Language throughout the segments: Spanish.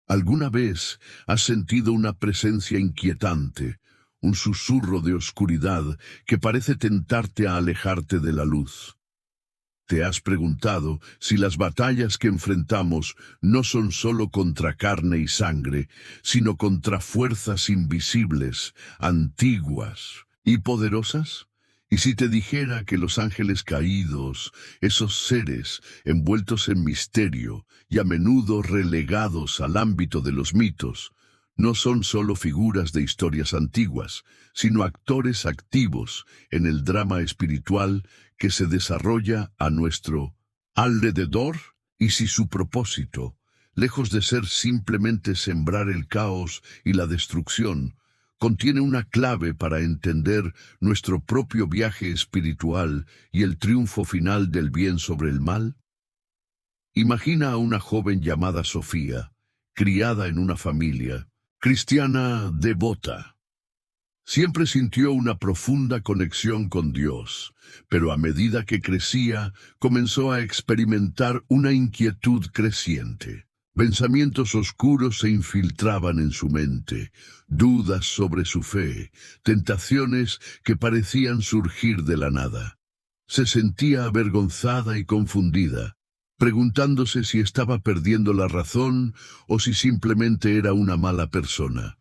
¿Alguna vez has sentido una presencia inquietante, un susurro de oscuridad que parece tentarte a alejarte de la luz? ¿Te has preguntado si las batallas que enfrentamos no son solo contra carne y sangre, sino contra fuerzas invisibles, antiguas y poderosas? ¿Y si te dijera que los ángeles caídos, esos seres envueltos en misterio y a menudo relegados al ámbito de los mitos, no son solo figuras de historias antiguas, sino actores activos en el drama espiritual que se desarrolla a nuestro alrededor? ¿Y si su propósito, lejos de ser simplemente sembrar el caos y la destrucción, contiene una clave para entender nuestro propio viaje espiritual y el triunfo final del bien sobre el mal? Imagina a una joven llamada Sofía, criada en una familia cristiana devota. Siempre sintió una profunda conexión con Dios, pero a medida que crecía, comenzó a experimentar una inquietud creciente. Pensamientos oscuros se infiltraban en su mente, dudas sobre su fe, tentaciones que parecían surgir de la nada. Se sentía avergonzada y confundida, preguntándose si estaba perdiendo la razón o si simplemente era una mala persona.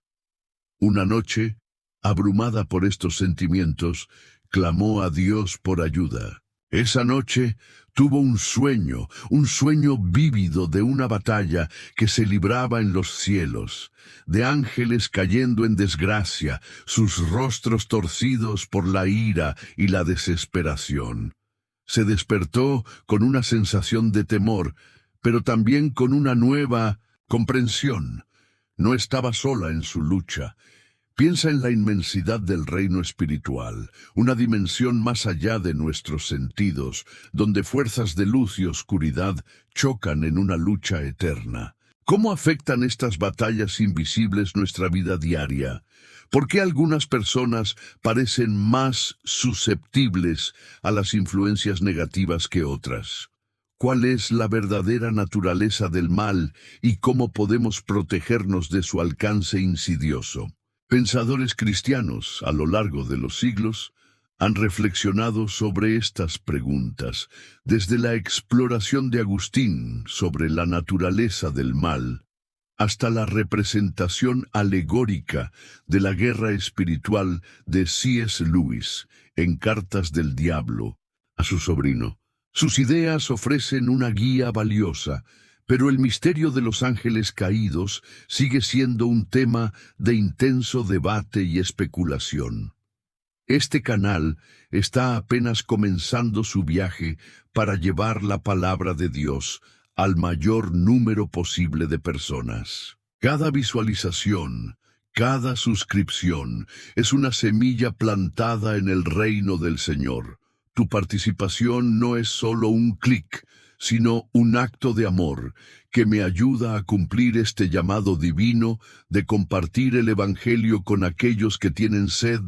Una noche, abrumada por estos sentimientos, clamó a Dios por ayuda. Esa noche tuvo un sueño vívido de una batalla que se libraba en los cielos, de ángeles cayendo en desgracia, sus rostros torcidos por la ira y la desesperación. Se despertó con una sensación de temor, pero también con una nueva comprensión. No estaba sola en su lucha. Piensa en la inmensidad del reino espiritual, una dimensión más allá de nuestros sentidos, donde fuerzas de luz y oscuridad chocan en una lucha eterna. ¿Cómo afectan estas batallas invisibles nuestra vida diaria? ¿Por qué algunas personas parecen más susceptibles a las influencias negativas que otras? ¿Cuál es la verdadera naturaleza del mal y cómo podemos protegernos de su alcance insidioso? Pensadores cristianos a lo largo de los siglos han reflexionado sobre estas preguntas, desde la exploración de Agustín sobre la naturaleza del mal, hasta la representación alegórica de la guerra espiritual de C.S. Lewis en Cartas del Diablo a su sobrino. Sus ideas ofrecen una guía valiosa, pero el misterio de los ángeles caídos sigue siendo un tema de intenso debate y especulación. Este canal está apenas comenzando su viaje para llevar la palabra de Dios al mayor número posible de personas. Cada visualización, cada suscripción es una semilla plantada en el reino del Señor. Tu participación no es solo un clic, sino un acto de amor que me ayuda a cumplir este llamado divino de compartir el Evangelio con aquellos que tienen sed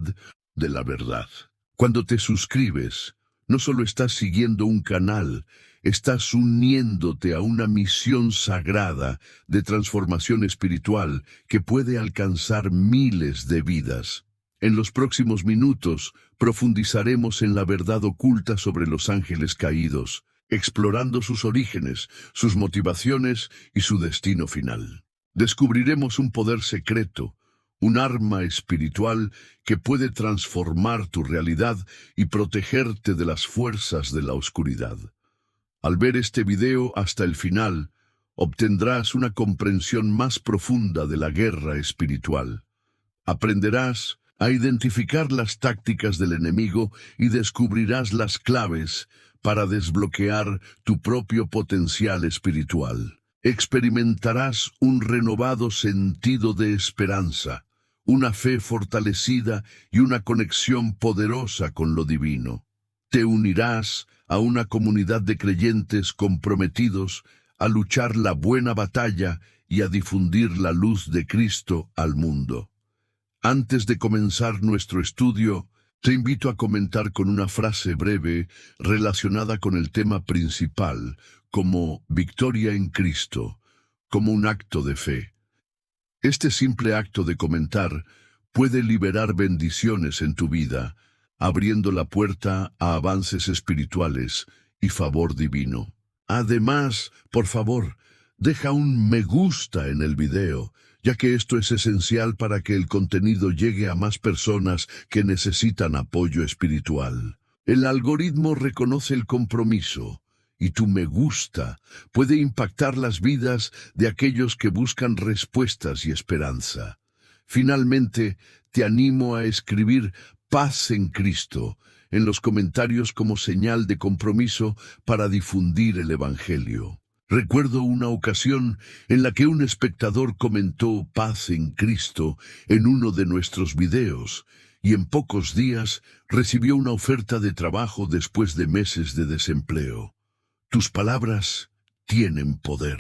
de la verdad. Cuando te suscribes, no solo estás siguiendo un canal, estás uniéndote a una misión sagrada de transformación espiritual que puede alcanzar miles de vidas. En los próximos minutos profundizaremos en la verdad oculta sobre los ángeles caídos, explorando sus orígenes, sus motivaciones y su destino final. Descubriremos un poder secreto, un arma espiritual que puede transformar tu realidad y protegerte de las fuerzas de la oscuridad. Al ver este video hasta el final, obtendrás una comprensión más profunda de la guerra espiritual. Aprenderás a identificar las tácticas del enemigo y descubrirás las claves para desbloquear tu propio potencial espiritual. Experimentarás un renovado sentido de esperanza, una fe fortalecida y una conexión poderosa con lo divino. Te unirás a una comunidad de creyentes comprometidos a luchar la buena batalla y a difundir la luz de Cristo al mundo. Antes de comenzar nuestro estudio, te invito a comentar con una frase breve relacionada con el tema principal, como victoria en Cristo, como un acto de fe. Este simple acto de comentar puede liberar bendiciones en tu vida, abriendo la puerta a avances espirituales y favor divino. Además, por favor, deja un me gusta en el video, ya que esto es esencial para que el contenido llegue a más personas que necesitan apoyo espiritual. El algoritmo reconoce el compromiso, y tu me gusta puede impactar las vidas de aquellos que buscan respuestas y esperanza. Finalmente, te animo a escribir paz en Cristo en los comentarios como señal de compromiso para difundir el Evangelio. Recuerdo una ocasión en la que un espectador comentó paz en Cristo en uno de nuestros videos y en pocos días recibió una oferta de trabajo después de meses de desempleo. Tus palabras tienen poder.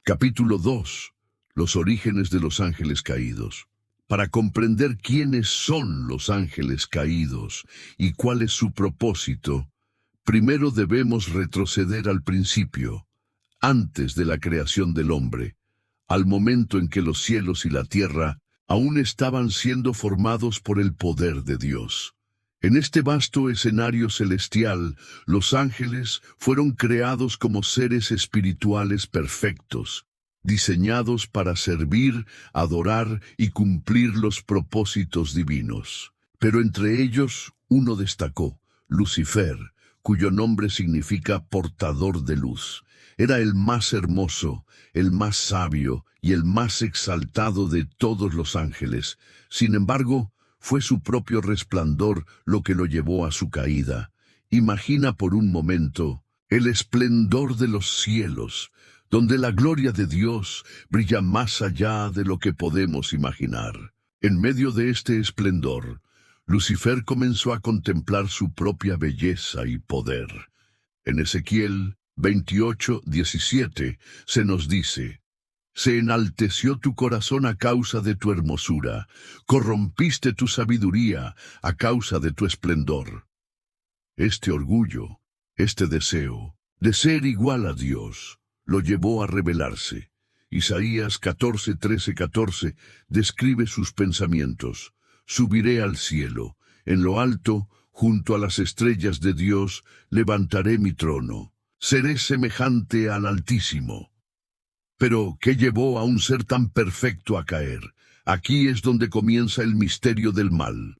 Capítulo 2. Los orígenes de los ángeles caídos. Para comprender quiénes son los ángeles caídos y cuál es su propósito, primero debemos retroceder al principio, antes de la creación del hombre, al momento en que los cielos y la tierra aún estaban siendo formados por el poder de Dios. En este vasto escenario celestial, los ángeles fueron creados como seres espirituales perfectos, diseñados para servir, adorar y cumplir los propósitos divinos. Pero entre ellos, uno destacó, Lucifer, cuyo nombre significa portador de luz. Era el más hermoso, el más sabio y el más exaltado de todos los ángeles. Sin embargo, fue su propio resplandor lo que lo llevó a su caída. Imagina por un momento el esplendor de los cielos, donde la gloria de Dios brilla más allá de lo que podemos imaginar. En medio de este esplendor, Lucifer comenzó a contemplar su propia belleza y poder. En Ezequiel 28:17 se nos dice: se enalteció tu corazón a causa de tu hermosura, corrompiste tu sabiduría a causa de tu esplendor. Este orgullo, este deseo de ser igual a Dios, lo llevó a rebelarse. Isaías 14:13-14 describe sus pensamientos. Subiré al cielo, en lo alto, junto a las estrellas de Dios, levantaré mi trono. Seré semejante al Altísimo. Pero, ¿qué llevó a un ser tan perfecto a caer? Aquí es donde comienza el misterio del mal.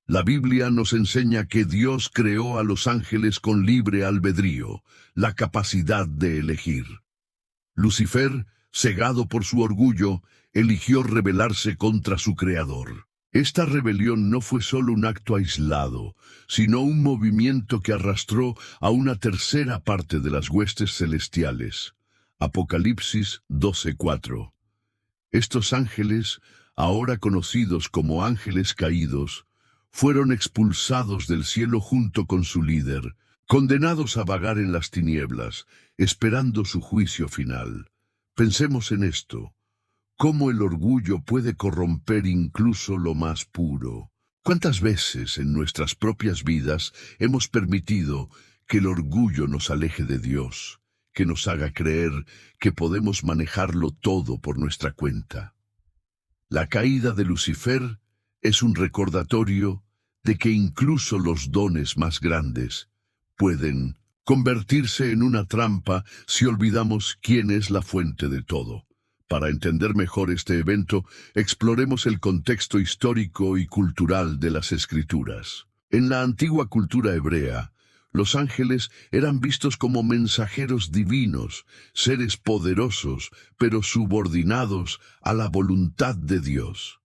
La Biblia nos enseña que Dios creó a los ángeles con libre albedrío, la capacidad de elegir. Lucifer, cegado por su orgullo, eligió rebelarse contra su Creador. Esta rebelión no fue solo un acto aislado, sino un movimiento que arrastró a una tercera parte de las huestes celestiales. Apocalipsis 12:4. Estos ángeles, ahora conocidos como ángeles caídos, fueron expulsados del cielo junto con su líder, condenados a vagar en las tinieblas, esperando su juicio final. Pensemos en esto. ¿Cómo el orgullo puede corromper incluso lo más puro? ¿Cuántas veces en nuestras propias vidas hemos permitido que el orgullo nos aleje de Dios, que nos haga creer que podemos manejarlo todo por nuestra cuenta? La caída de Lucifer es un recordatorio de que incluso los dones más grandes pueden convertirse en una trampa si olvidamos quién es la fuente de todo. Para entender mejor este evento, exploremos el contexto histórico y cultural de las Escrituras. En la antigua cultura hebrea, los ángeles eran vistos como mensajeros divinos, seres poderosos, pero subordinados a la voluntad de Dios.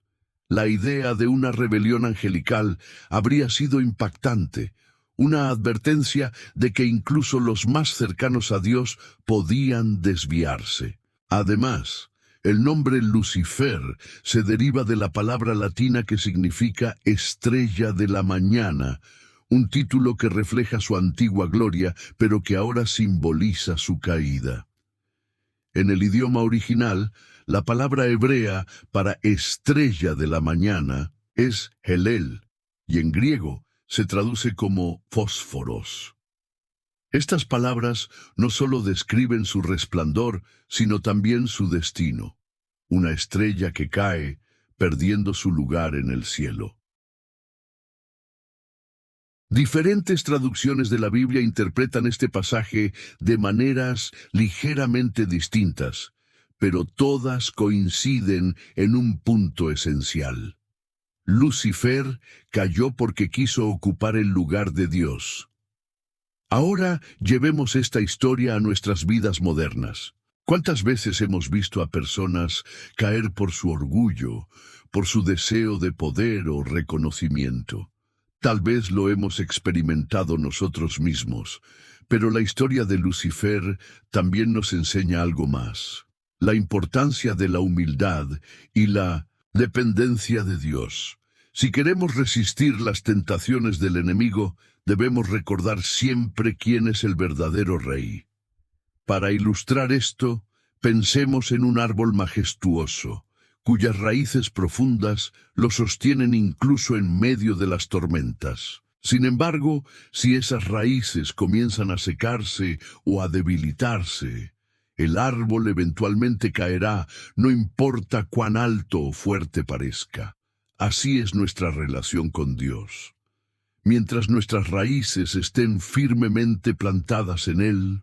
La idea de una rebelión angelical habría sido impactante, una advertencia de que incluso los más cercanos a Dios podían desviarse. Además, el nombre Lucifer se deriva de la palabra latina que significa estrella de la mañana, un título que refleja su antigua gloria, pero que ahora simboliza su caída. En el idioma original, la palabra hebrea para estrella de la mañana es Helel, y en griego se traduce como fósforos. Estas palabras no solo describen su resplandor, sino también su destino. una estrella que cae, perdiendo su lugar en el cielo. Diferentes traducciones de la Biblia interpretan este pasaje de maneras ligeramente distintas, pero todas coinciden en un punto esencial. Lucifer cayó porque quiso ocupar el lugar de Dios. Ahora llevemos esta historia a nuestras vidas modernas. ¿Cuántas veces hemos visto a personas caer por su orgullo, por su deseo de poder o reconocimiento? Tal vez lo hemos experimentado nosotros mismos, pero la historia de Lucifer también nos enseña algo más: la importancia de la humildad y la dependencia de Dios. Si queremos resistir las tentaciones del enemigo, debemos recordar siempre quién es el verdadero rey. Para ilustrar esto, pensemos en un árbol majestuoso, cuyas raíces profundas lo sostienen incluso en medio de las tormentas. Sin embargo, si esas raíces comienzan a secarse o a debilitarse, el árbol eventualmente caerá, no importa cuán alto o fuerte parezca. Así es nuestra relación con Dios. Mientras nuestras raíces estén firmemente plantadas en Él,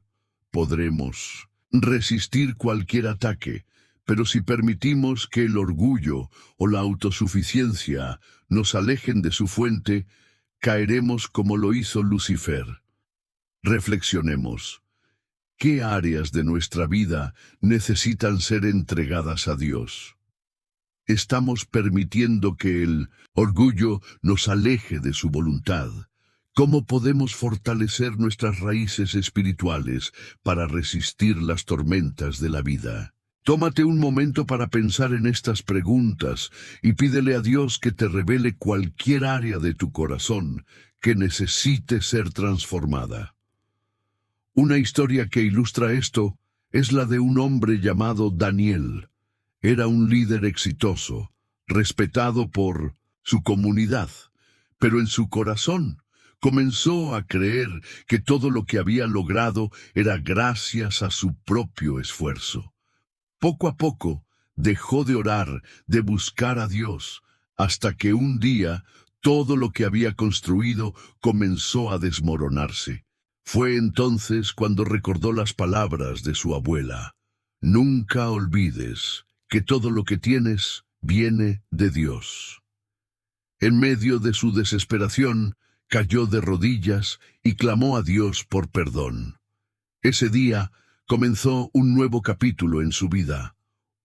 podremos resistir cualquier ataque. Pero si permitimos que el orgullo o la autosuficiencia nos alejen de su fuente, caeremos como lo hizo Lucifer. Reflexionemos. ¿Qué áreas de nuestra vida necesitan ser entregadas a Dios? ¿Estamos permitiendo que el orgullo nos aleje de su voluntad? ¿Cómo podemos fortalecer nuestras raíces espirituales para resistir las tormentas de la vida? Tómate un momento para pensar en estas preguntas y pídele a Dios que te revele cualquier área de tu corazón que necesite ser transformada. Una historia que ilustra esto es la de un hombre llamado Daniel. Era un líder exitoso, respetado por su comunidad, pero en su corazón comenzó a creer que todo lo que había logrado era gracias a su propio esfuerzo. Poco a poco dejó de orar, de buscar a Dios, hasta que un día todo lo que había construido comenzó a desmoronarse. Fue entonces cuando recordó las palabras de su abuela: nunca olvides que todo lo que tienes viene de Dios. En medio de su desesperación, cayó de rodillas y clamó a Dios por perdón. Ese día comenzó un nuevo capítulo en su vida,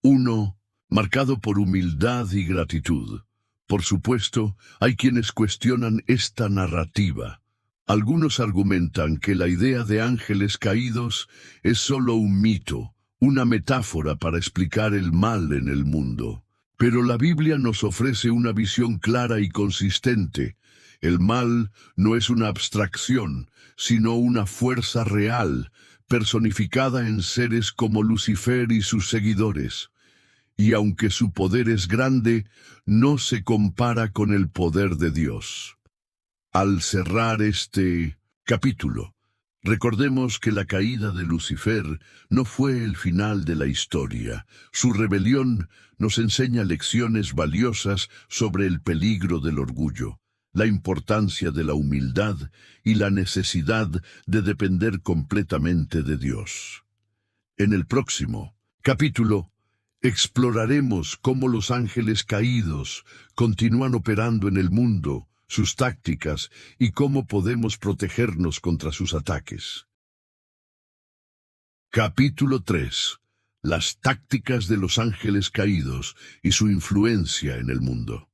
uno marcado por humildad y gratitud. Por supuesto, hay quienes cuestionan esta narrativa. Algunos argumentan que la idea de ángeles caídos es solo un mito, una metáfora para explicar el mal en el mundo. Pero la Biblia nos ofrece una visión clara y consistente. El mal no es una abstracción, sino una fuerza real, personificada en seres como Lucifer y sus seguidores. Y aunque su poder es grande, no se compara con el poder de Dios. Al cerrar este capítulo, recordemos que la caída de Lucifer no fue el final de la historia. Su rebelión nos enseña lecciones valiosas sobre el peligro del orgullo, la importancia de la humildad y la necesidad de depender completamente de Dios. En el próximo capítulo, exploraremos cómo los ángeles caídos continúan operando en el mundo, sus tácticas y cómo podemos protegernos contra sus ataques. Capítulo 3. Las tácticas de los ángeles caídos y su influencia en el mundo.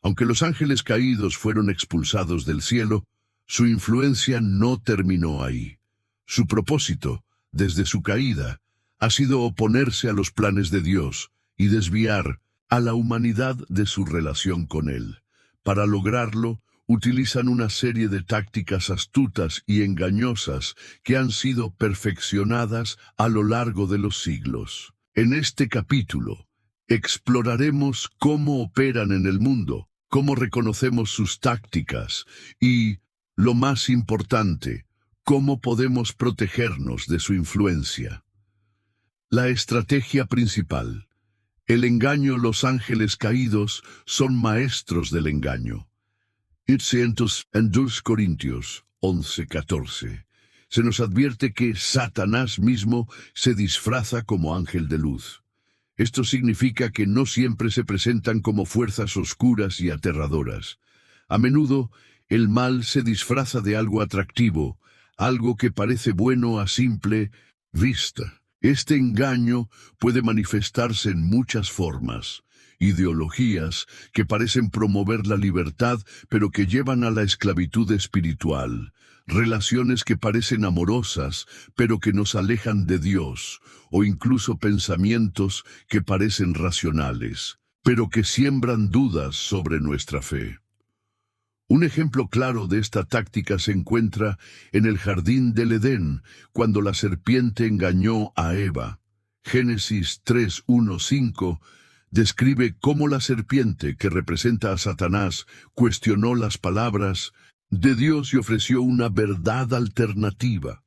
Aunque los ángeles caídos fueron expulsados del cielo, su influencia no terminó ahí. Su propósito, desde su caída, ha sido oponerse a los planes de Dios y desviar a la humanidad de su relación con Él. Para lograrlo, utilizan una serie de tácticas astutas y engañosas que han sido perfeccionadas a lo largo de los siglos. En este capítulo, exploraremos cómo operan en el mundo, cómo reconocemos sus tácticas y, lo más importante, cómo podemos protegernos de su influencia. La estrategia principal: El engaño, los ángeles caídos son maestros del engaño. 2 Corintios 11:14. Se nos advierte que Satanás mismo se disfraza como ángel de luz. Esto significa que no siempre se presentan como fuerzas oscuras y aterradoras. A menudo, el mal se disfraza de algo atractivo, algo que parece bueno a simple vista. Este engaño puede manifestarse en muchas formas. Ideologías que parecen promover la libertad, pero que llevan a la esclavitud espiritual. Relaciones que parecen amorosas, pero que nos alejan de Dios. O incluso pensamientos que parecen racionales, pero que siembran dudas sobre nuestra fe. Un ejemplo claro de esta táctica se encuentra en el jardín del Edén, cuando la serpiente engañó a Eva. Génesis 3:1-5 describe cómo la serpiente, que representa a Satanás, cuestionó las palabras de Dios y ofreció una verdad alternativa.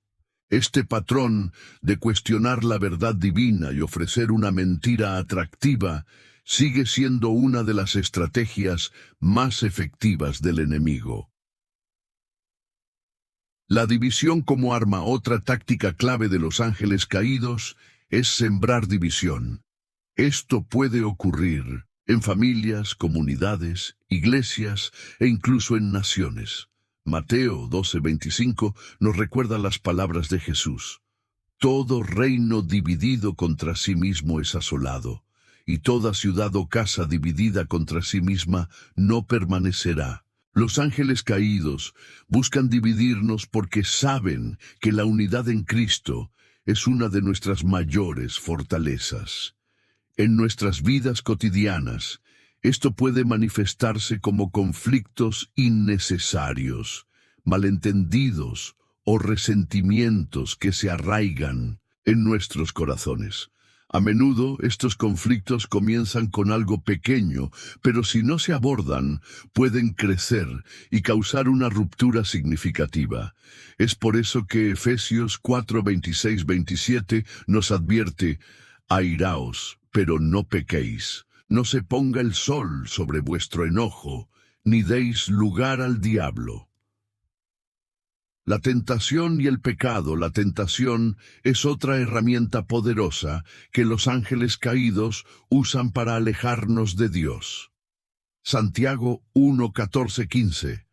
Este patrón de cuestionar la verdad divina y ofrecer una mentira atractiva sigue siendo una de las estrategias más efectivas del enemigo. La división como arma, otra táctica clave de los ángeles caídos, es sembrar división. Esto puede ocurrir en familias, comunidades, iglesias e incluso en naciones. Mateo 12:25 nos recuerda las palabras de Jesús. Todo reino dividido contra sí mismo es asolado, y toda ciudad o casa dividida contra sí misma no permanecerá. Los ángeles caídos buscan dividirnos porque saben que la unidad en Cristo es una de nuestras mayores fortalezas. En nuestras vidas cotidianas, esto puede manifestarse como conflictos innecesarios, malentendidos o resentimientos que se arraigan en nuestros corazones. A menudo estos conflictos comienzan con algo pequeño, pero si no se abordan, pueden crecer y causar una ruptura significativa. Es por eso que Efesios 4:26-27 nos advierte: airaos, pero no pequéis. No se ponga el sol sobre vuestro enojo, ni deis lugar al diablo. La tentación y el pecado. La tentación es otra herramienta poderosa que los ángeles caídos usan para alejarnos de Dios. Santiago 1:14-15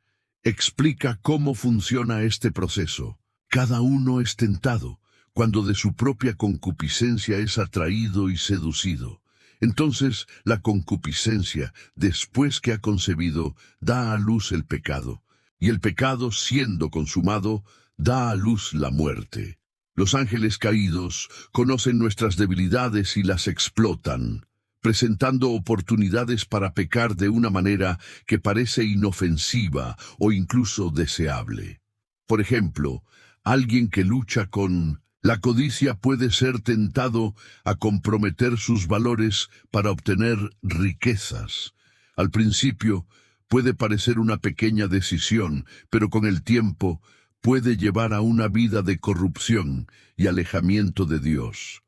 explica cómo funciona este proceso. Cada uno es tentado cuando de su propia concupiscencia es atraído y seducido. Entonces la concupiscencia, después que ha concebido, da a luz el pecado. Y el pecado, siendo consumado, da a luz la muerte. Los ángeles caídos conocen nuestras debilidades y las explotan, presentando oportunidades para pecar de una manera que parece inofensiva o incluso deseable. Por ejemplo, alguien que lucha con la codicia puede ser tentado a comprometer sus valores para obtener riquezas. Al principio, puede parecer una pequeña decisión, pero con el tiempo puede llevar a una vida de corrupción y alejamiento de Dios.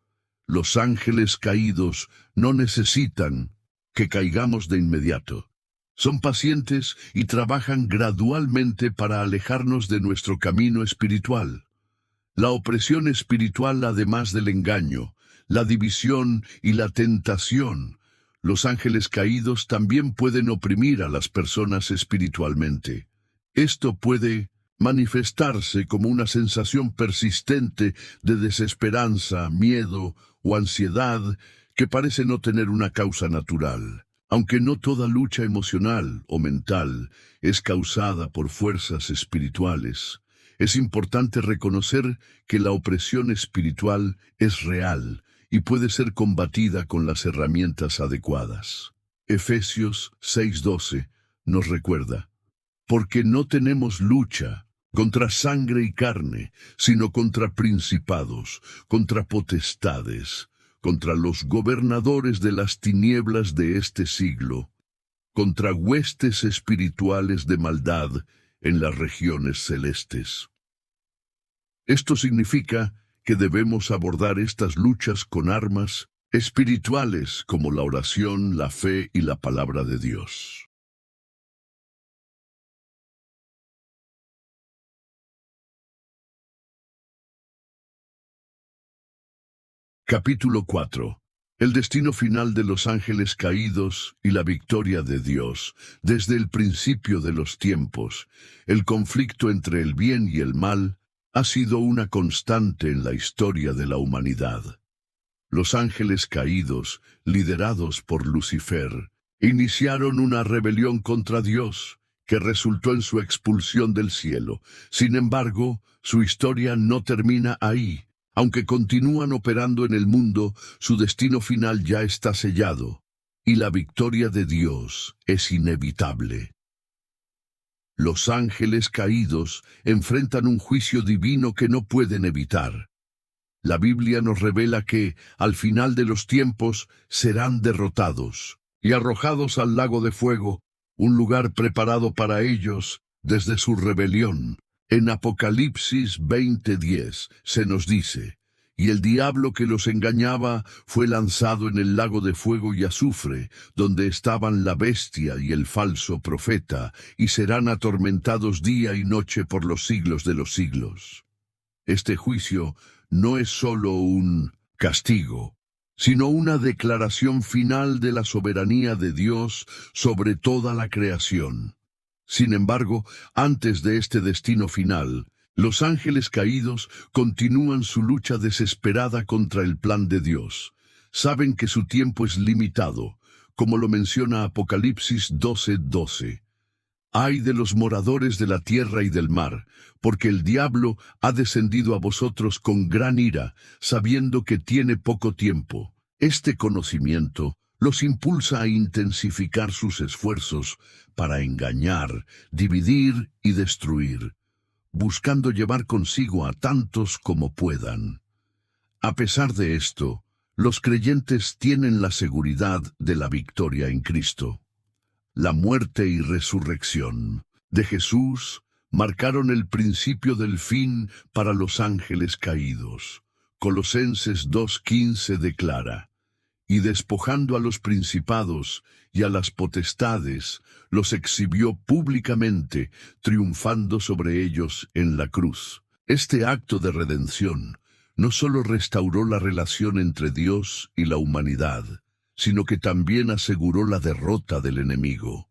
Los ángeles caídos no necesitan que caigamos de inmediato. Son pacientes y trabajan gradualmente para alejarnos de nuestro camino espiritual. La opresión espiritual, además del engaño, la división y la tentación. Los ángeles caídos también pueden oprimir a las personas espiritualmente. Esto puede manifestarse como una sensación persistente de desesperanza, miedo o ansiedad que parece no tener una causa natural. Aunque no toda lucha emocional o mental es causada por fuerzas espirituales, es importante reconocer que la opresión espiritual es real y puede ser combatida con las herramientas adecuadas. Efesios 6:12 nos recuerda: porque no tenemos lucha contra sangre y carne, sino contra principados, contra potestades, contra los gobernadores de las tinieblas de este siglo, contra huestes espirituales de maldad en las regiones celestes. Esto significa que debemos abordar estas luchas con armas espirituales como la oración, la fe y la palabra de Dios. Capítulo 4. El destino final de los ángeles caídos y la victoria de Dios. Desde el principio de los tiempos, el conflicto entre el bien y el mal ha sido una constante en la historia de la humanidad. Los ángeles caídos, liderados por Lucifer, iniciaron una rebelión contra Dios, que resultó en su expulsión del cielo. Sin embargo, su historia no termina ahí. Aunque continúan operando en el mundo, su destino final ya está sellado, y la victoria de Dios es inevitable. Los ángeles caídos enfrentan un juicio divino que no pueden evitar. La Biblia nos revela que, al final de los tiempos, serán derrotados y arrojados al lago de fuego, un lugar preparado para ellos desde su rebelión. En Apocalipsis 20:10 se nos dice: «Y el diablo que los engañaba fue lanzado en el lago de fuego y azufre, donde estaban la bestia y el falso profeta, y serán atormentados día y noche por los siglos de los siglos». Este juicio no es solo un castigo, sino una declaración final de la soberanía de Dios sobre toda la creación. Sin embargo, antes de este destino final, los ángeles caídos continúan su lucha desesperada contra el plan de Dios. Saben que su tiempo es limitado, como lo menciona Apocalipsis 12:12. «Ay de los moradores de la tierra y del mar, porque el diablo ha descendido a vosotros con gran ira, sabiendo que tiene poco tiempo». Este conocimiento los impulsa a intensificar sus esfuerzos para engañar, dividir y destruir, buscando llevar consigo a tantos como puedan. A pesar de esto, los creyentes tienen la seguridad de la victoria en Cristo. La muerte y resurrección de Jesús marcaron el principio del fin para los ángeles caídos. Colosenses 2:15 declara: «Y despojando a los principados y a las potestades, los exhibió públicamente, triunfando sobre ellos en la cruz». Este acto de redención no solo restauró la relación entre Dios y la humanidad, sino que también aseguró la derrota del enemigo.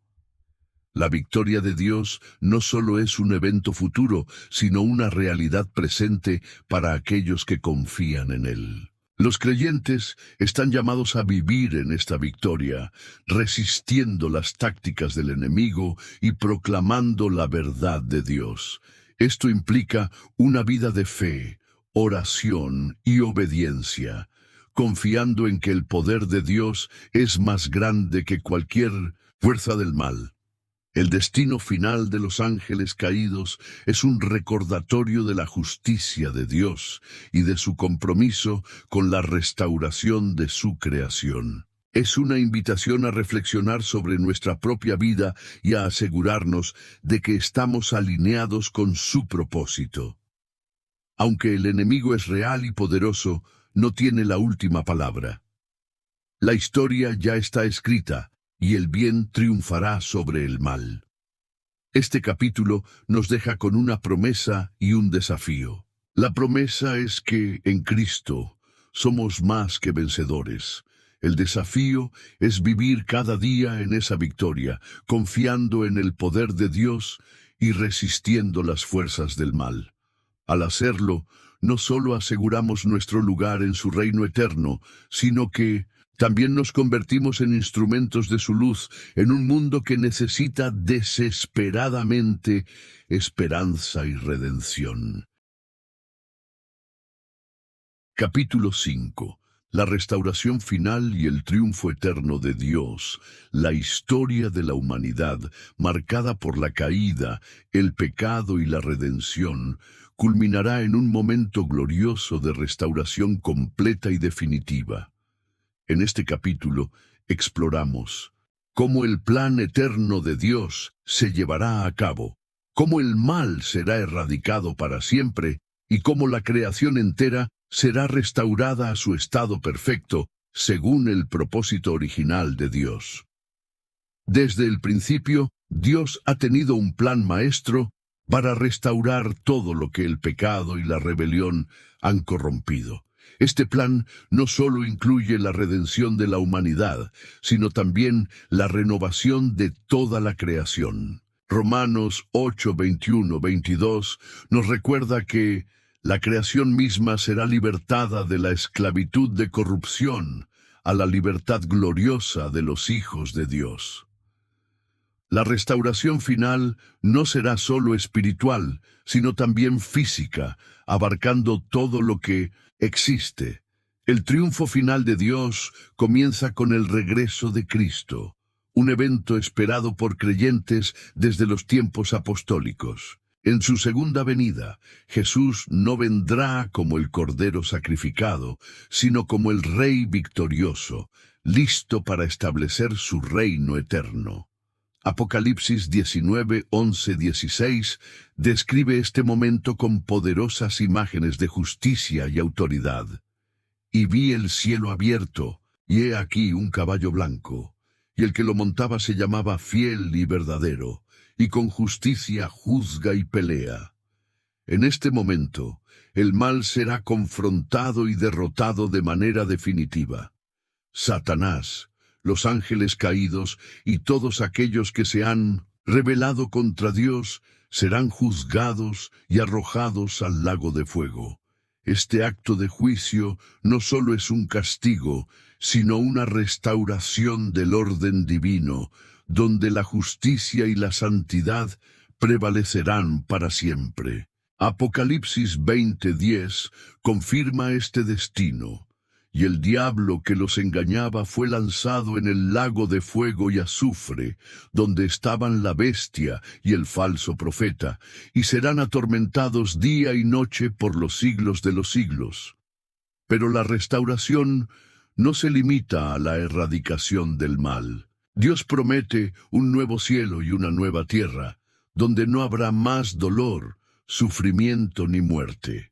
La victoria de Dios no solo es un evento futuro, sino una realidad presente para aquellos que confían en Él. Los creyentes están llamados a vivir en esta victoria, resistiendo las tácticas del enemigo y proclamando la verdad de Dios. Esto implica una vida de fe, oración y obediencia, confiando en que el poder de Dios es más grande que cualquier fuerza del mal. El destino final de los ángeles caídos es un recordatorio de la justicia de Dios y de su compromiso con la restauración de su creación. Es una invitación a reflexionar sobre nuestra propia vida y a asegurarnos de que estamos alineados con su propósito. Aunque el enemigo es real y poderoso, no tiene la última palabra. La historia ya está escrita, y el bien triunfará sobre el mal. Este capítulo nos deja con una promesa y un desafío. La promesa es que, en Cristo, somos más que vencedores. El desafío es vivir cada día en esa victoria, confiando en el poder de Dios y resistiendo las fuerzas del mal. Al hacerlo, no solo aseguramos nuestro lugar en su reino eterno, sino que también nos convertimos en instrumentos de su luz en un mundo que necesita desesperadamente esperanza y redención. Capítulo 5. La restauración final y el triunfo eterno de Dios. La historia de la humanidad, marcada por la caída, el pecado y la redención, culminará en un momento glorioso de restauración completa y definitiva. En este capítulo exploramos cómo el plan eterno de Dios se llevará a cabo, cómo el mal será erradicado para siempre y cómo la creación entera será restaurada a su estado perfecto según el propósito original de Dios. Desde el principio, Dios ha tenido un plan maestro para restaurar todo lo que el pecado y la rebelión han corrompido. Este plan no solo incluye la redención de la humanidad, sino también la renovación de toda la creación. Romanos 8, 21, 22 nos recuerda que la creación misma será libertada de la esclavitud de corrupción a la libertad gloriosa de los hijos de Dios. La restauración final no será solo espiritual, sino también física, abarcando todo lo que existe. El triunfo final de Dios comienza con el regreso de Cristo, un evento esperado por creyentes desde los tiempos apostólicos. En su segunda venida, Jesús no vendrá como el Cordero sacrificado, sino como el Rey victorioso, listo para establecer su reino eterno. Apocalipsis 19, 11, 16 describe este momento con poderosas imágenes de justicia y autoridad. Y vi el cielo abierto, y he aquí un caballo blanco, y el que lo montaba se llamaba Fiel y Verdadero, y con justicia juzga y pelea. En este momento, el mal será confrontado y derrotado de manera definitiva. Satanás, los ángeles caídos y todos aquellos que se han rebelado contra Dios serán juzgados y arrojados al lago de fuego. Este acto de juicio no solo es un castigo, sino una restauración del orden divino, donde la justicia y la santidad prevalecerán para siempre. Apocalipsis 20:10 confirma este destino. Y el diablo que los engañaba fue lanzado en el lago de fuego y azufre, donde estaban la bestia y el falso profeta, y serán atormentados día y noche por los siglos de los siglos. Pero la restauración no se limita a la erradicación del mal. Dios promete un nuevo cielo y una nueva tierra, donde no habrá más dolor, sufrimiento ni muerte.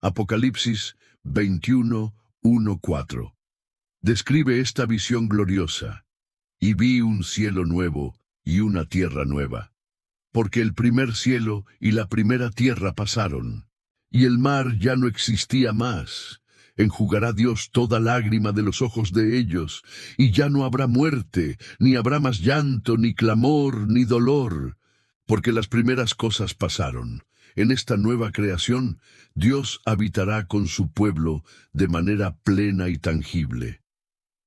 Apocalipsis 21, 1:4. Describe esta visión gloriosa. Y vi un cielo nuevo y una tierra nueva, porque el primer cielo y la primera tierra pasaron, y el mar ya no existía más. Enjugará Dios toda lágrima de los ojos de ellos, y ya no habrá muerte, ni habrá más llanto, ni clamor, ni dolor, porque las primeras cosas pasaron. En esta nueva creación, Dios habitará con su pueblo de manera plena y tangible.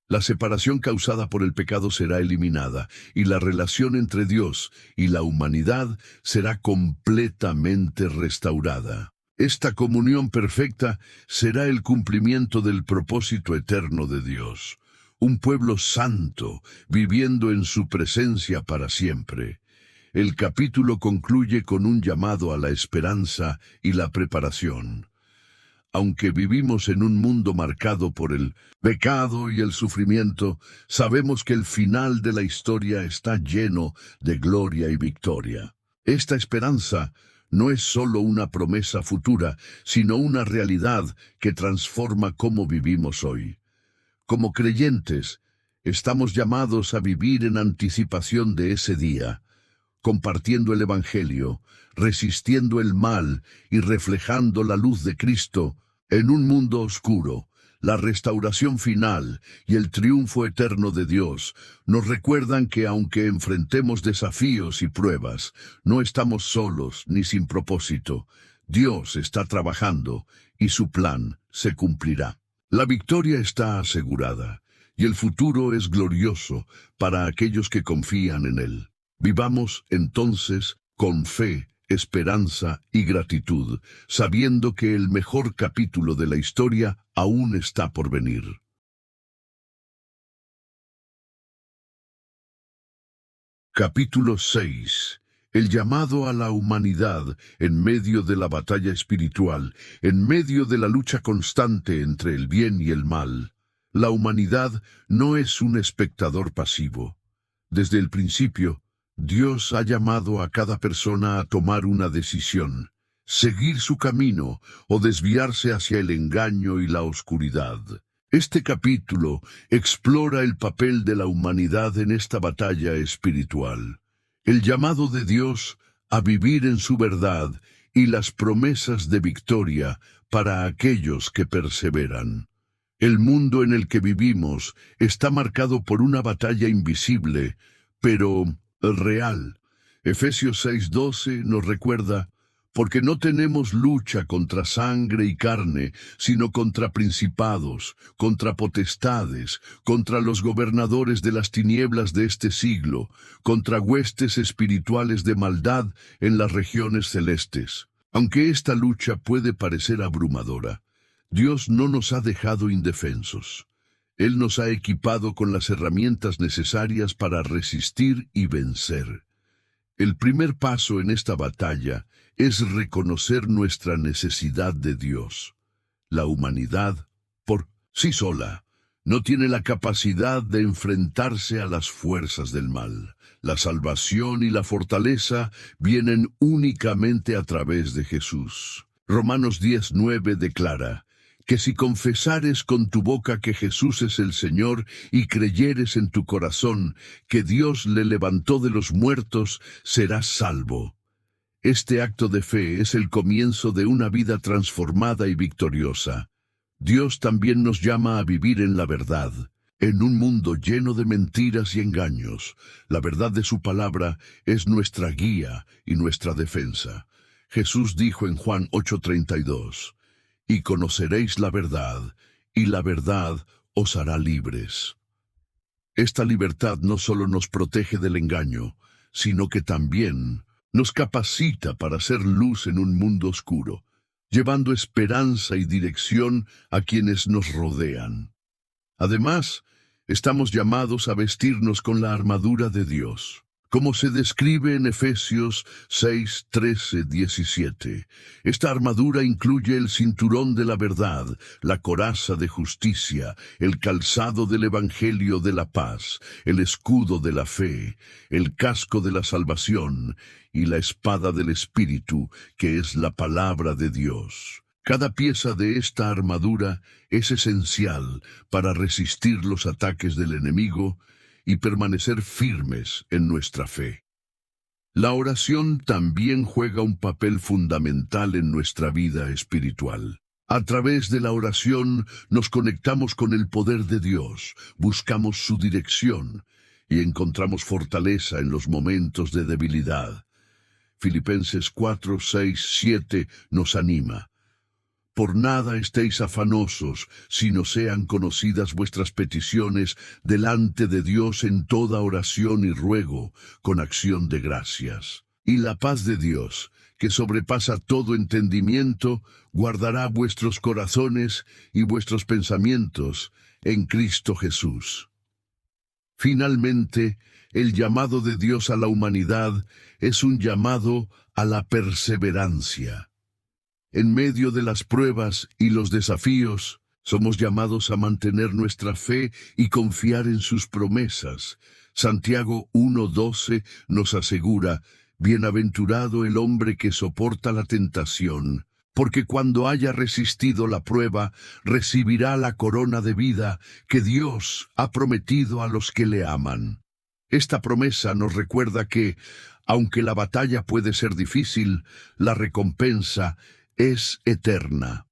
La separación causada por el pecado será eliminada, y la relación entre Dios y la humanidad será completamente restaurada. Esta comunión perfecta será el cumplimiento del propósito eterno de Dios, un pueblo santo, viviendo en su presencia para siempre. El capítulo concluye con un llamado a la esperanza y la preparación. Aunque vivimos en un mundo marcado por el pecado y el sufrimiento, sabemos que el final de la historia está lleno de gloria y victoria. Esta esperanza no es solo una promesa futura, sino una realidad que transforma cómo vivimos hoy. Como creyentes, estamos llamados a vivir en anticipación de ese día, compartiendo el Evangelio, resistiendo el mal y reflejando la luz de Cristo en un mundo oscuro. La restauración final y el triunfo eterno de Dios nos recuerdan que aunque enfrentemos desafíos y pruebas, no estamos solos ni sin propósito. Dios está trabajando y su plan se cumplirá. La victoria está asegurada y el futuro es glorioso para aquellos que confían en Él. Vivamos, entonces, con fe, esperanza y gratitud, sabiendo que el mejor capítulo de la historia aún está por venir. Capítulo 6. El llamado a la humanidad en medio de la batalla espiritual, en medio de la lucha constante entre el bien y el mal. La humanidad no es un espectador pasivo. Desde el principio, Dios ha llamado a cada persona a tomar una decisión, seguir su camino o desviarse hacia el engaño y la oscuridad. Este capítulo explora el papel de la humanidad en esta batalla espiritual, el llamado de Dios a vivir en su verdad y las promesas de victoria para aquellos que perseveran. El mundo en el que vivimos está marcado por una batalla invisible, pero real. Efesios 6:12 nos recuerda: porque no tenemos lucha contra sangre y carne, sino contra principados, contra potestades, contra los gobernadores de las tinieblas de este siglo, contra huestes espirituales de maldad en las regiones celestes. Aunque esta lucha puede parecer abrumadora, Dios no nos ha dejado indefensos. Él nos ha equipado con las herramientas necesarias para resistir y vencer. El primer paso en esta batalla es reconocer nuestra necesidad de Dios. La humanidad, por sí sola, no tiene la capacidad de enfrentarse a las fuerzas del mal. La salvación y la fortaleza vienen únicamente a través de Jesús. Romanos 10:9 declara que si confesares con tu boca que Jesús es el Señor y creyeres en tu corazón que Dios le levantó de los muertos, serás salvo. Este acto de fe es el comienzo de una vida transformada y victoriosa. Dios también nos llama a vivir en la verdad. En un mundo lleno de mentiras y engaños, la verdad de su palabra es nuestra guía y nuestra defensa. Jesús dijo en Juan 8:32, y conoceréis la verdad, y la verdad os hará libres. Esta libertad no solo nos protege del engaño, sino que también nos capacita para ser luz en un mundo oscuro, llevando esperanza y dirección a quienes nos rodean. Además, estamos llamados a vestirnos con la armadura de Dios, como se describe en Efesios 6:13-17. Esta armadura incluye el cinturón de la verdad, la coraza de justicia, el calzado del evangelio de la paz, el escudo de la fe, el casco de la salvación y la espada del Espíritu, que es la palabra de Dios. Cada pieza de esta armadura es esencial para resistir los ataques del enemigo y permanecer firmes en nuestra fe. La oración también juega un papel fundamental en nuestra vida espiritual. A través de la oración nos conectamos con el poder de Dios, buscamos su dirección y encontramos fortaleza en los momentos de debilidad. Filipenses 4:6-7 nos anima: por nada estéis afanosos, sino sean conocidas vuestras peticiones delante de Dios en toda oración y ruego, con acción de gracias. Y la paz de Dios, que sobrepasa todo entendimiento, guardará vuestros corazones y vuestros pensamientos en Cristo Jesús. Finalmente, el llamado de Dios a la humanidad es un llamado a la perseverancia. En medio de las pruebas y los desafíos, somos llamados a mantener nuestra fe y confiar en sus promesas. Santiago 1:12 nos asegura: bienaventurado el hombre que soporta la tentación, porque cuando haya resistido la prueba, recibirá la corona de vida que Dios ha prometido a los que le aman. Esta promesa nos recuerda que, aunque la batalla puede ser difícil, la recompensa es eterna.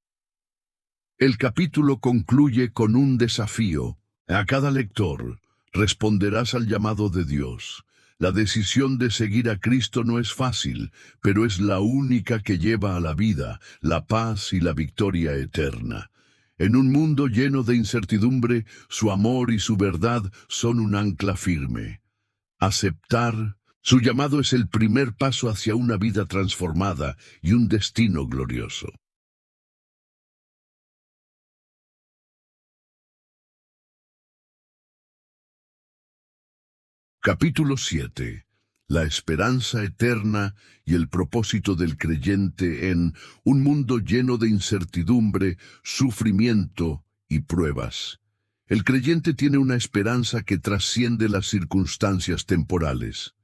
El capítulo concluye con un desafío. A cada lector: responderás al llamado de Dios. La decisión de seguir a Cristo no es fácil, pero es la única que lleva a la vida, la paz y la victoria eterna. En un mundo lleno de incertidumbre, su amor y su verdad son un ancla firme. Aceptar su llamado es el primer paso hacia una vida transformada y un destino glorioso. Capítulo 7. La esperanza eterna y el propósito del creyente en un mundo lleno de incertidumbre, sufrimiento y pruebas. El creyente tiene una esperanza que trasciende las circunstancias temporales.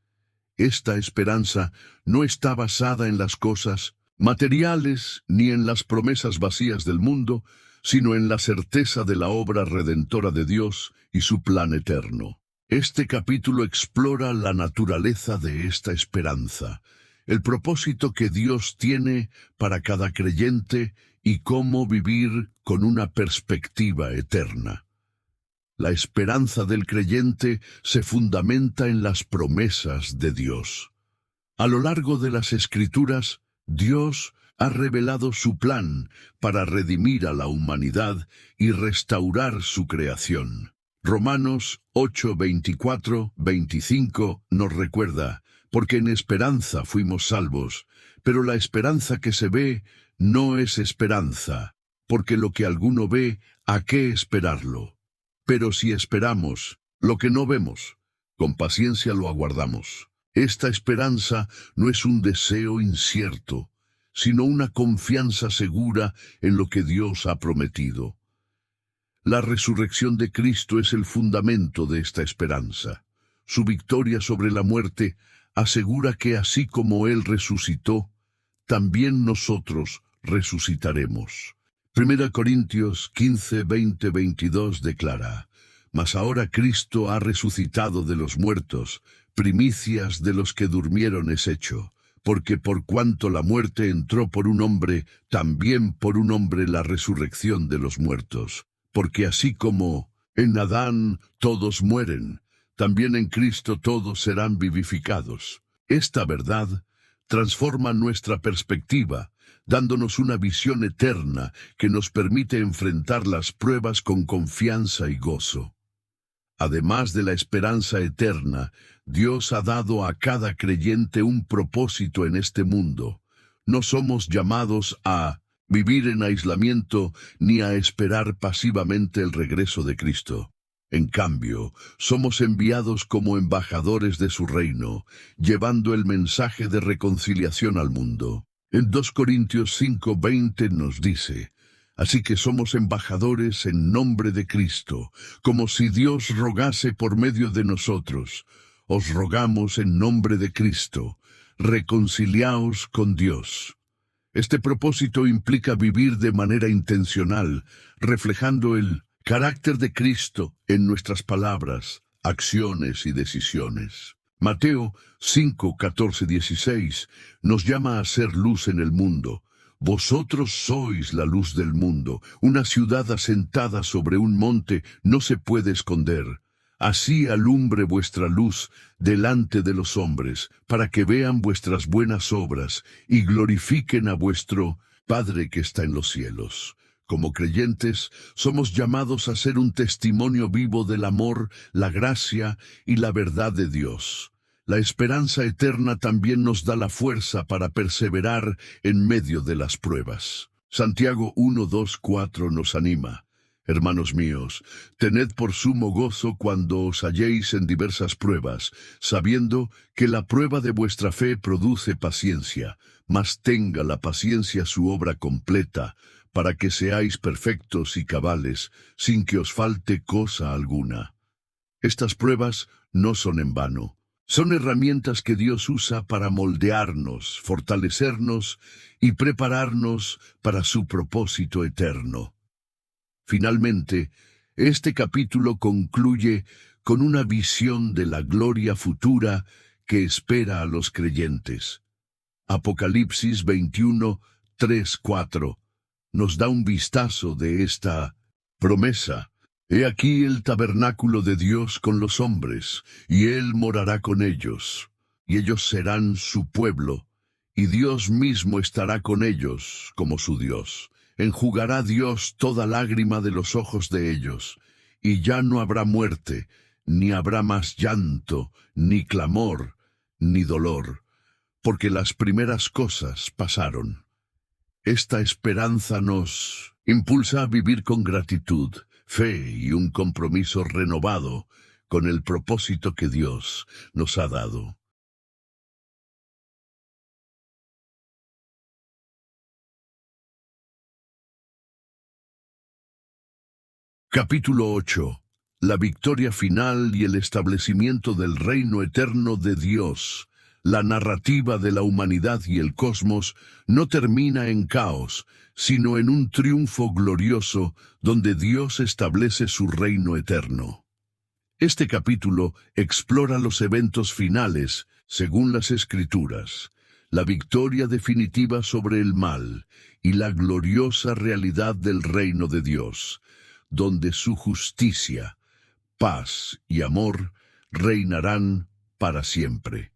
Esta esperanza no está basada en las cosas materiales ni en las promesas vacías del mundo, sino en la certeza de la obra redentora de Dios y su plan eterno. Este capítulo explora la naturaleza de esta esperanza, el propósito que Dios tiene para cada creyente y cómo vivir con una perspectiva eterna. La esperanza del creyente se fundamenta en las promesas de Dios. A lo largo de las Escrituras, Dios ha revelado su plan para redimir a la humanidad y restaurar su creación. Romanos 8, 24, 25 nos recuerda, porque en esperanza fuimos salvos, pero la esperanza que se ve no es esperanza, porque lo que alguno ve, ¿a qué esperarlo? Pero si esperamos lo que no vemos, con paciencia lo aguardamos. Esta esperanza no es un deseo incierto, sino una confianza segura en lo que Dios ha prometido. La resurrección de Cristo es el fundamento de esta esperanza. Su victoria sobre la muerte asegura que así como Él resucitó, también nosotros resucitaremos. 1 Corintios 15, 20, 22 declara: Mas ahora Cristo ha resucitado de los muertos, primicias de los que durmieron es hecho, porque por cuanto la muerte entró por un hombre, también por un hombre la resurrección de los muertos. Porque así como en Adán todos mueren, también en Cristo todos serán vivificados. Esta verdad transforma nuestra perspectiva, dándonos una visión eterna que nos permite enfrentar las pruebas con confianza y gozo. Además de la esperanza eterna, Dios ha dado a cada creyente un propósito en este mundo. No somos llamados a vivir en aislamiento ni a esperar pasivamente el regreso de Cristo. En cambio, somos enviados como embajadores de su reino, llevando el mensaje de reconciliación al mundo. En 2 Corintios 5:20 nos dice: Así que somos embajadores en nombre de Cristo, como si Dios rogase por medio de nosotros. Os rogamos en nombre de Cristo, reconciliaos con Dios. Este propósito implica vivir de manera intencional, reflejando el carácter de Cristo en nuestras palabras, acciones y decisiones. Mateo 5, 14, 16 nos llama a ser luz en el mundo. Vosotros sois la luz del mundo. Una ciudad asentada sobre un monte no se puede esconder. Así alumbre vuestra luz delante de los hombres, para que vean vuestras buenas obras y glorifiquen a vuestro Padre que está en los cielos. Como creyentes, somos llamados a ser un testimonio vivo del amor, la gracia y la verdad de Dios. La esperanza eterna también nos da la fuerza para perseverar en medio de las pruebas. Santiago 1, 2, 4 nos anima: Hermanos míos, tened por sumo gozo cuando os halléis en diversas pruebas, sabiendo que la prueba de vuestra fe produce paciencia, mas tenga la paciencia su obra completa, para que seáis perfectos y cabales, sin que os falte cosa alguna. Estas pruebas no son en vano. Son herramientas que Dios usa para moldearnos, fortalecernos y prepararnos para su propósito eterno. Finalmente, este capítulo concluye con una visión de la gloria futura que espera a los creyentes. Apocalipsis 21, 3, 4 nos da un vistazo de esta promesa. He aquí el tabernáculo de Dios con los hombres, y Él morará con ellos, y ellos serán su pueblo, y Dios mismo estará con ellos como su Dios. Enjugará Dios toda lágrima de los ojos de ellos, y ya no habrá muerte, ni habrá más llanto, ni clamor, ni dolor, porque las primeras cosas pasaron. Esta esperanza nos impulsa a vivir con gratitud, fe y un compromiso renovado con el propósito que Dios nos ha dado. Capítulo 8. La victoria final y el establecimiento del reino eterno de Dios, La narrativa de la humanidad y el cosmos no termina en caos, sino en un triunfo glorioso donde Dios establece su reino eterno. Este capítulo explora los eventos finales, según las Escrituras, la victoria definitiva sobre el mal y la gloriosa realidad del reino de Dios, donde su justicia, paz y amor reinarán para siempre.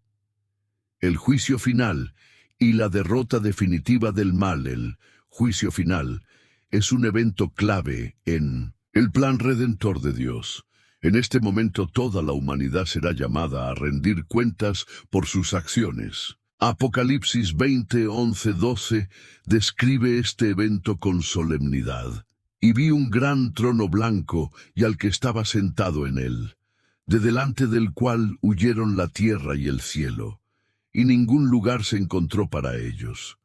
El juicio final y la derrota definitiva del mal, el juicio final, es un evento clave en el plan redentor de Dios. En este momento toda la humanidad será llamada a rendir cuentas por sus acciones. Apocalipsis 20, 11, 12 describe este evento con solemnidad. Y vi un gran trono blanco y al que estaba sentado en él, de delante del cual huyeron la tierra y el cielo, y ningún lugar se encontró para ellos.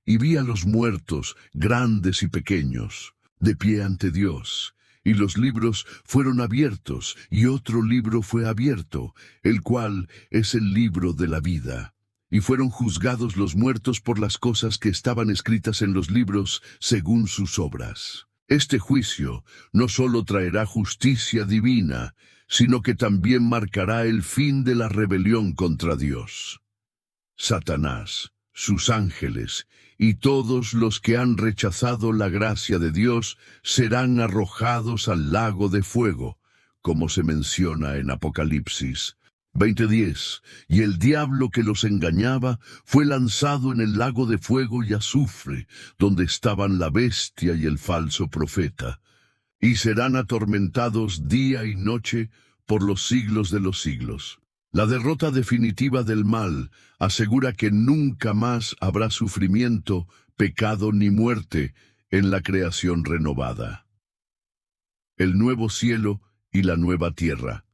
Y vi a los muertos, grandes y pequeños, de pie ante Dios, y los libros fueron abiertos, y otro libro fue abierto, el cual es el libro de la vida. Y fueron juzgados los muertos por las cosas que estaban escritas en los libros según sus obras. Este juicio no solo traerá justicia divina, sino que también marcará el fin de la rebelión contra Dios. Satanás, sus ángeles y todos los que han rechazado la gracia de Dios serán arrojados al lago de fuego, como se menciona en Apocalipsis 20:10, y el diablo que los engañaba fue lanzado en el lago de fuego y azufre, donde estaban la bestia y el falso profeta, y serán atormentados día y noche por los siglos de los siglos. La derrota definitiva del mal asegura que nunca más habrá sufrimiento, pecado ni muerte en la creación renovada. El nuevo cielo y la nueva tierra.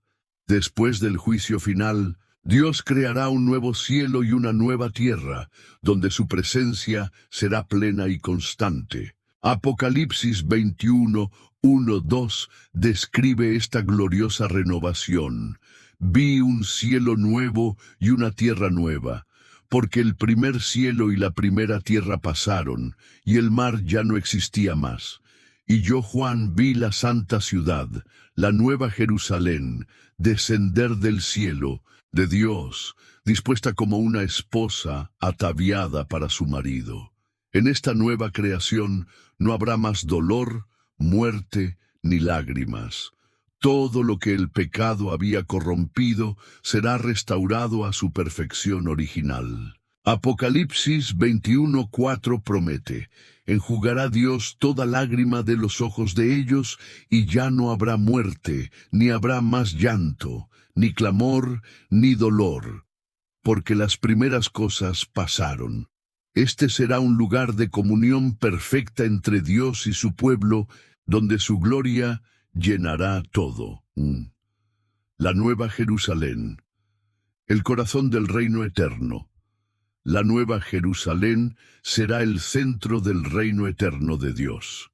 Después del juicio final, Dios creará un nuevo cielo y una nueva tierra, donde su presencia será plena y constante. Apocalipsis 21, 1, 2 describe esta gloriosa renovación. Vi un cielo nuevo y una tierra nueva, porque el primer cielo y la primera tierra pasaron, y el mar ya no existía más. Y yo, Juan, vi la santa ciudad, la nueva Jerusalén, descender del cielo, de Dios, dispuesta como una esposa ataviada para su marido. En esta nueva creación no habrá más dolor, muerte ni lágrimas. Todo lo que el pecado había corrompido será restaurado a su perfección original. Apocalipsis 21:4 promete: enjugará Dios toda lágrima de los ojos de ellos, y ya no habrá muerte, ni habrá más llanto, ni clamor, ni dolor, porque las primeras cosas pasaron. Este será un lugar de comunión perfecta entre Dios y su pueblo, donde su gloria llenará todo. La nueva Jerusalén, el corazón del reino eterno. La nueva Jerusalén será el centro del reino eterno de Dios.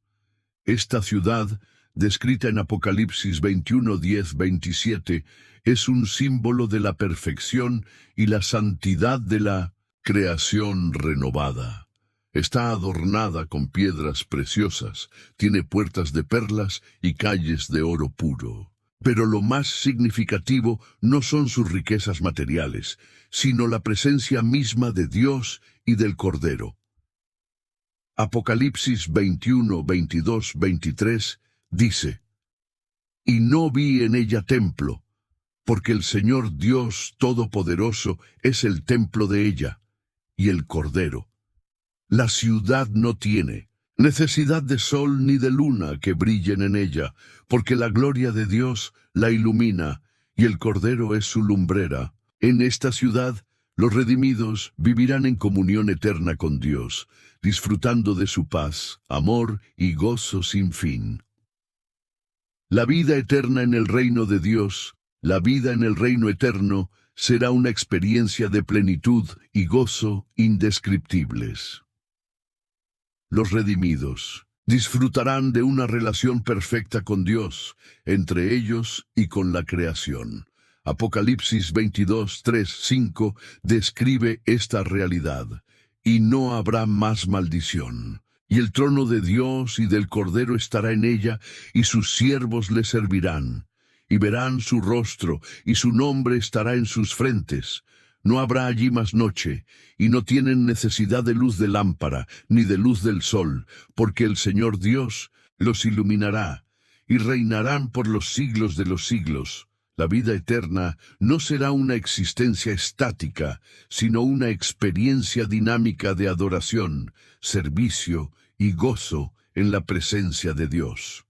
Esta ciudad, descrita en Apocalipsis 21, 10, 27, es un símbolo de la perfección y la santidad de la creación renovada. Está adornada con piedras preciosas, tiene puertas de perlas y calles de oro puro. Pero lo más significativo no son sus riquezas materiales, sino la presencia misma de Dios y del Cordero. Apocalipsis 21, 22, 23 dice: y no vi en ella templo, porque el Señor Dios Todopoderoso es el templo de ella, y el Cordero. La ciudad no tiene necesidad de sol ni de luna que brillen en ella, porque la gloria de Dios la ilumina, y el Cordero es su lumbrera. En esta ciudad, los redimidos vivirán en comunión eterna con Dios, disfrutando de su paz, amor y gozo sin fin. La vida eterna en el reino de Dios, la vida en el reino eterno, será una experiencia de plenitud y gozo indescriptibles. Los redimidos disfrutarán de una relación perfecta con Dios, entre ellos y con la creación. Apocalipsis 22, 3, 5 describe esta realidad. Y no habrá más maldición. Y el trono de Dios y del Cordero estará en ella, y sus siervos le servirán. Y verán su rostro, y su nombre estará en sus frentes. No habrá allí más noche, y no tienen necesidad de luz de lámpara, ni de luz del sol, porque el Señor Dios los iluminará, y reinarán por los siglos de los siglos. La vida eterna no será una existencia estática, sino una experiencia dinámica de adoración, servicio y gozo en la presencia de Dios.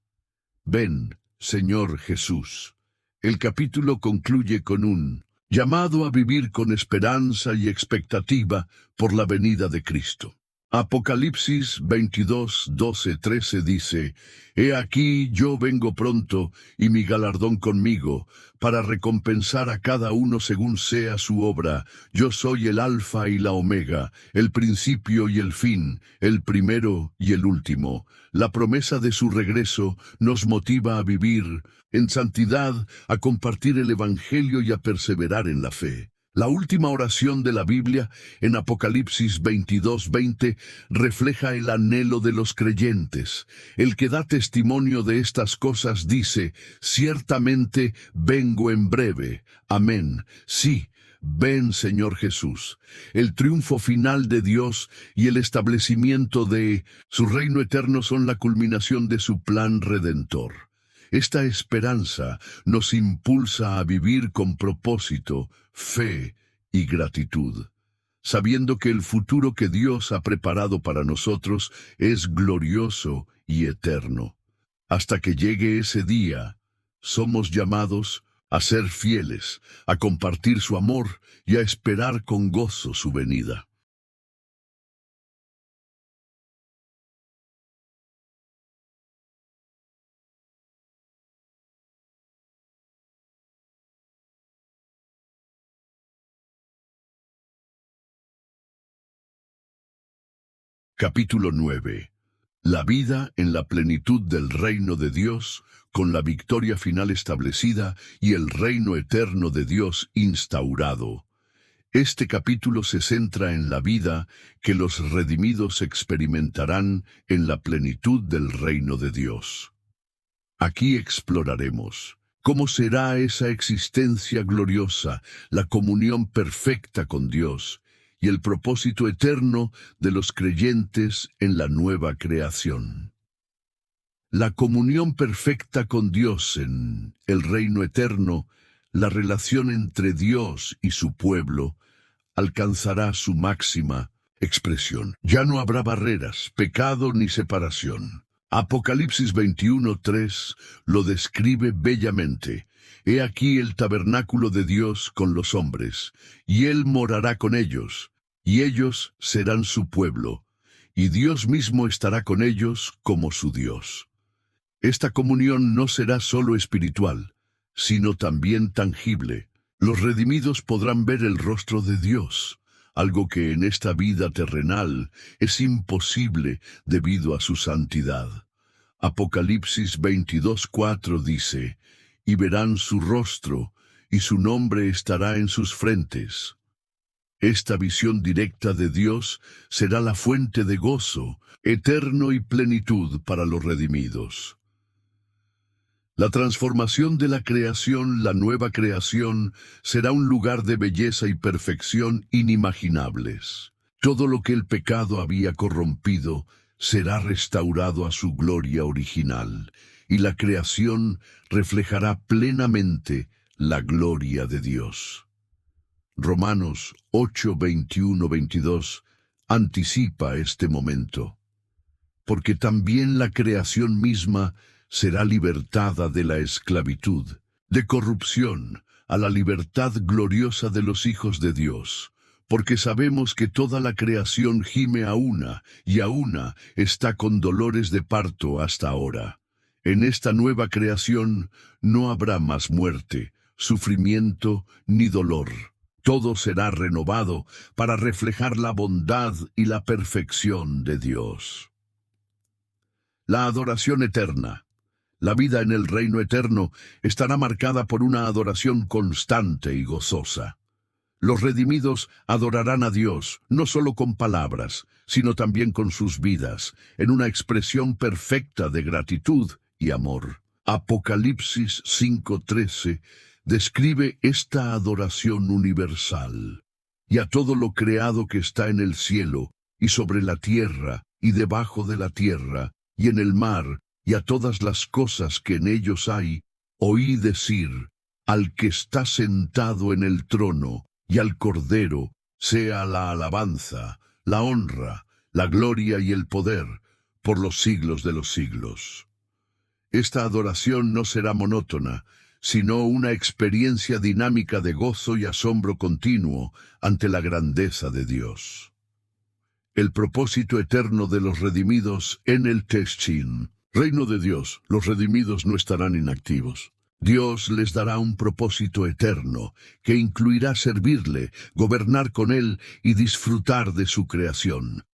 Ven, Señor Jesús. El capítulo concluye con un llamado a vivir con esperanza y expectativa por la venida de Cristo. Apocalipsis 22, 12, 13 dice: He aquí yo vengo pronto, y mi galardón conmigo, para recompensar a cada uno según sea su obra. Yo soy el Alfa y la Omega, el principio y el fin, el primero y el último. La promesa de su regreso nos motiva a vivir en santidad, a compartir el Evangelio y a perseverar en la fe. La última oración de la Biblia, en Apocalipsis 22:20, refleja el anhelo de los creyentes. El que da testimonio de estas cosas dice: ciertamente vengo en breve. Amén. Sí, ven, Señor Jesús. El triunfo final de Dios y el establecimiento de su reino eterno son la culminación de su plan redentor. Esta esperanza nos impulsa a vivir con propósito, fe y gratitud, sabiendo que el futuro que Dios ha preparado para nosotros es glorioso y eterno. Hasta que llegue ese día, somos llamados a ser fieles, a compartir su amor y a esperar con gozo su venida. Capítulo 9. La vida en la plenitud del reino de Dios, con la victoria final establecida y el reino eterno de Dios instaurado. Este capítulo se centra en la vida que los redimidos experimentarán en la plenitud del reino de Dios. Aquí exploraremos cómo será esa existencia gloriosa, la comunión perfecta con Dios y el propósito eterno de los creyentes en la nueva creación. La comunión perfecta con Dios en el reino eterno, la relación entre Dios y su pueblo, alcanzará su máxima expresión. Ya no habrá barreras, pecado ni separación. Apocalipsis 21:3 lo describe bellamente. He aquí el tabernáculo de Dios con los hombres, y Él morará con ellos, y ellos serán su pueblo, y Dios mismo estará con ellos como su Dios. Esta comunión no será solo espiritual, sino también tangible. Los redimidos podrán ver el rostro de Dios, algo que en esta vida terrenal es imposible debido a su santidad. Apocalipsis 22:4 dice: y verán su rostro, y su nombre estará en sus frentes. Esta visión directa de Dios será la fuente de gozo, eterno y plenitud para los redimidos. La transformación de la creación, la nueva creación, será un lugar de belleza y perfección inimaginables. Todo lo que el pecado había corrompido será restaurado a su gloria original, y la creación reflejará plenamente la gloria de Dios. Romanos 8, 21, 22 anticipa este momento. Porque también la creación misma será libertada de la esclavitud, de corrupción, a la libertad gloriosa de los hijos de Dios. Porque sabemos que toda la creación gime a una, y a una está con dolores de parto hasta ahora. En esta nueva creación no habrá más muerte, sufrimiento ni dolor. Todo será renovado para reflejar la bondad y la perfección de Dios. La adoración eterna. La vida en el reino eterno estará marcada por una adoración constante y gozosa. Los redimidos adorarán a Dios, no solo con palabras, sino también con sus vidas, en una expresión perfecta de gratitud y amor. Apocalipsis 5:13 describe esta adoración universal. Y a todo lo creado que está en el cielo, y sobre la tierra, y debajo de la tierra, y en el mar, y a todas las cosas que en ellos hay, oí decir, al que está sentado en el trono, y al Cordero, sea la alabanza, la honra, la gloria y el poder, por los siglos de los siglos. Esta adoración no será monótona, sino una experiencia dinámica de gozo y asombro continuo ante la grandeza de Dios. El propósito eterno de los redimidos en el Teshin. Reino de Dios, los redimidos no estarán inactivos. Dios les dará un propósito eterno, que incluirá servirle, gobernar con Él y disfrutar de su creación.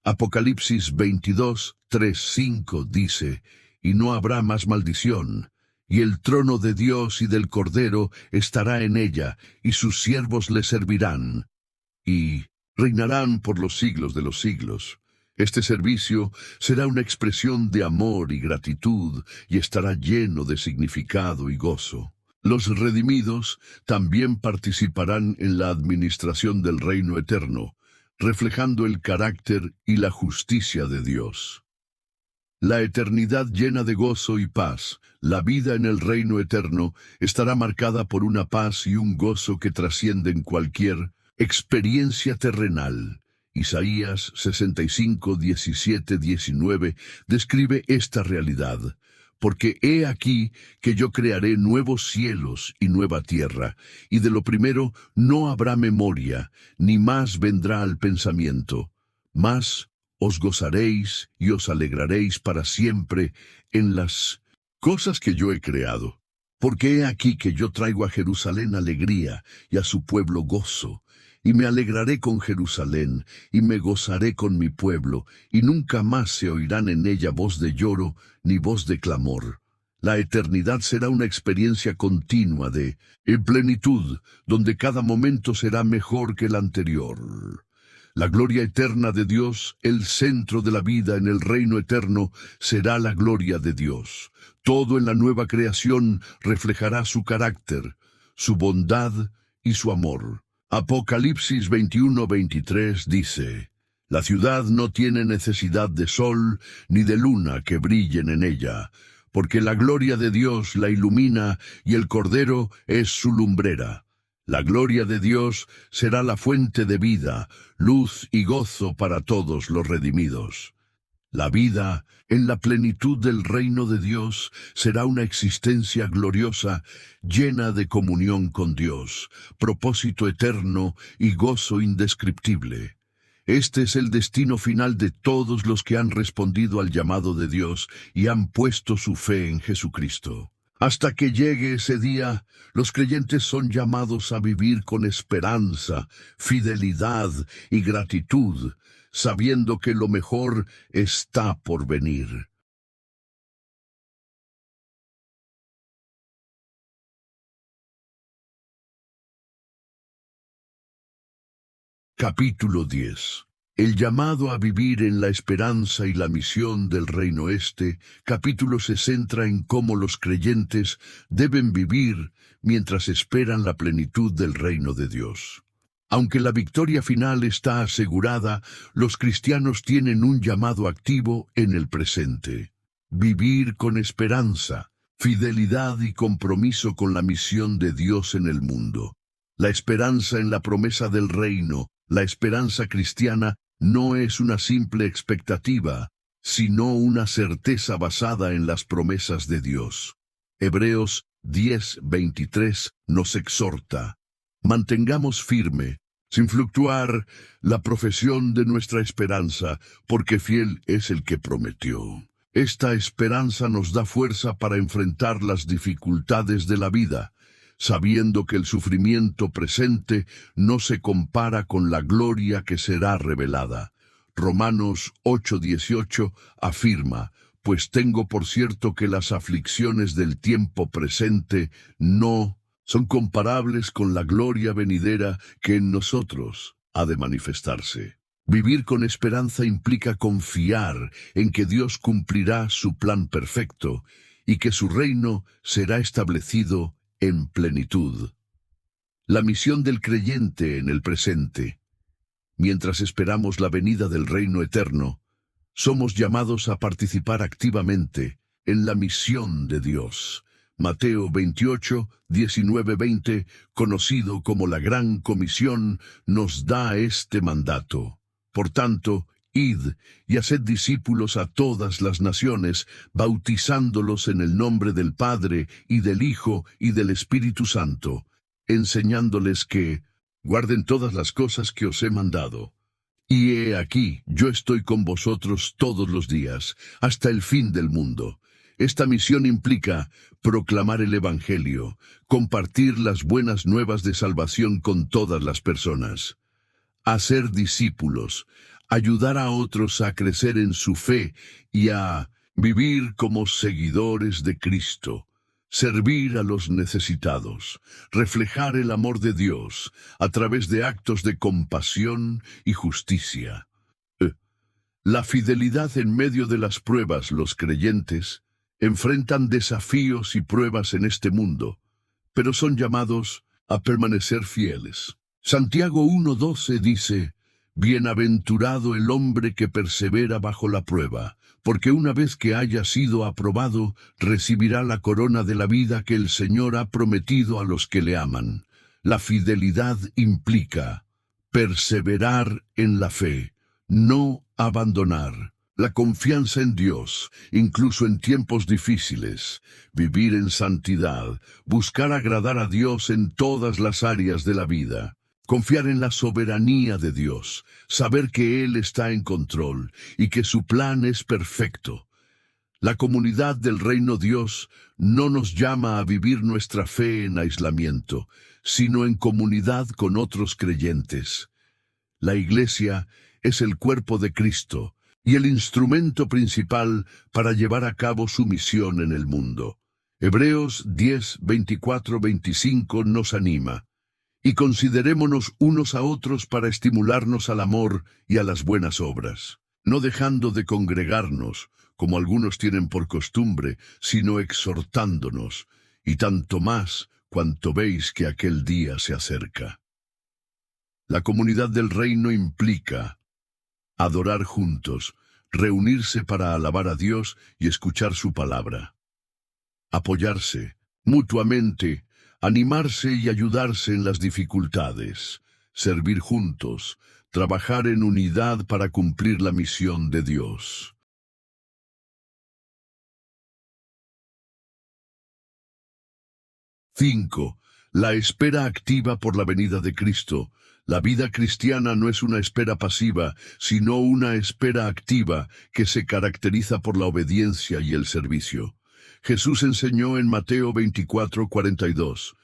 Apocalipsis 22:3-5 dice, y no habrá más maldición, y el trono de Dios y del Cordero estará en ella, y sus siervos le servirán, y reinarán por los siglos de los siglos. Este servicio será una expresión de amor y gratitud y estará lleno de significado y gozo. Los redimidos también participarán en la administración del reino eterno, reflejando el carácter y la justicia de Dios. La eternidad llena de gozo y paz, la vida en el reino eterno, estará marcada por una paz y un gozo que trascienden cualquier experiencia terrenal. Isaías 65:17-19 describe esta realidad, porque he aquí que yo crearé nuevos cielos y nueva tierra, y de lo primero no habrá memoria, ni más vendrá al pensamiento, mas os gozaréis y os alegraréis para siempre en las cosas que yo he creado. Porque he aquí que yo traigo a Jerusalén alegría y a su pueblo gozo, y me alegraré con Jerusalén, y me gozaré con mi pueblo, y nunca más se oirán en ella voz de lloro, ni voz de clamor. La eternidad será una experiencia continua en plenitud, donde cada momento será mejor que el anterior. La gloria eterna de Dios, el centro de la vida en el reino eterno, será la gloria de Dios. Todo en la nueva creación reflejará su carácter, su bondad y su amor. Apocalipsis 21:23 dice, la ciudad no tiene necesidad de sol ni de luna que brillen en ella, porque la gloria de Dios la ilumina y el Cordero es su lumbrera. La gloria de Dios será la fuente de vida, luz y gozo para todos los redimidos. La vida, en la plenitud del reino de Dios, será una existencia gloriosa, llena de comunión con Dios, propósito eterno y gozo indescriptible. Este es el destino final de todos los que han respondido al llamado de Dios y han puesto su fe en Jesucristo. Hasta que llegue ese día, los creyentes son llamados a vivir con esperanza, fidelidad y gratitud, sabiendo que lo mejor está por venir. Capítulo 10. El llamado a vivir en la esperanza y la misión del reino este, capítulo se centra en cómo los creyentes deben vivir mientras esperan la plenitud del reino de Dios. Aunque la victoria final está asegurada, los cristianos tienen un llamado activo en el presente. Vivir con esperanza, fidelidad y compromiso con la misión de Dios en el mundo. La esperanza en la promesa del reino, la esperanza cristiana, no es una simple expectativa, sino una certeza basada en las promesas de Dios. Hebreos 10:23 nos exhorta: mantengamos firme, sin fluctuar, la profesión de nuestra esperanza, porque fiel es el que prometió. Esta esperanza nos da fuerza para enfrentar las dificultades de la vida, sabiendo que el sufrimiento presente no se compara con la gloria que será revelada. Romanos 8:18 afirma: pues tengo por cierto que las aflicciones del tiempo presente no son comparables con la gloria venidera que en nosotros ha de manifestarse. Vivir con esperanza implica confiar en que Dios cumplirá su plan perfecto y que su reino será establecido en plenitud. La misión del creyente en el presente. Mientras esperamos la venida del reino eterno, somos llamados a participar activamente en la misión de Dios. Mateo 28, 19-20, conocido como la Gran Comisión, nos da este mandato. Por tanto, id y haced discípulos a todas las naciones, bautizándolos en el nombre del Padre, y del Hijo, y del Espíritu Santo, enseñándoles que guarden todas las cosas que os he mandado. Y he aquí, yo estoy con vosotros todos los días, hasta el fin del mundo. Esta misión implica proclamar el Evangelio, compartir las buenas nuevas de salvación con todas las personas, hacer discípulos, ayudar a otros a crecer en su fe y a vivir como seguidores de Cristo, servir a los necesitados, reflejar el amor de Dios a través de actos de compasión y justicia. La fidelidad en medio de las pruebas. Los creyentes enfrentan desafíos y pruebas en este mundo, pero son llamados a permanecer fieles. Santiago 1:12 dice: Bienaventurado el hombre que persevera bajo la prueba, porque una vez que haya sido aprobado, recibirá la corona de la vida que el Señor ha prometido a los que le aman. La fidelidad implica perseverar en la fe, no abandonar. La confianza en Dios, incluso en tiempos difíciles, vivir en santidad, buscar agradar a Dios en todas las áreas de la vida. Confiar en la soberanía de Dios, saber que Él está en control y que su plan es perfecto. La comunidad del Reino Dios no nos llama a vivir nuestra fe en aislamiento, sino en comunidad con otros creyentes. La Iglesia es el cuerpo de Cristo y el instrumento principal para llevar a cabo su misión en el mundo. Hebreos 10, 24-25 nos anima. Y considerémonos unos a otros para estimularnos al amor y a las buenas obras, no dejando de congregarnos, como algunos tienen por costumbre, sino exhortándonos, y tanto más cuanto veis que aquel día se acerca. La comunidad del reino implica adorar juntos, reunirse para alabar a Dios y escuchar su palabra, apoyarse mutuamente, animarse y ayudarse en las dificultades, servir juntos, trabajar en unidad para cumplir la misión de Dios. Cinco. La espera activa por la venida de Cristo. La vida cristiana no es una espera pasiva, sino una espera activa que se caracteriza por la obediencia y el servicio. Jesús enseñó en Mateo 24:42,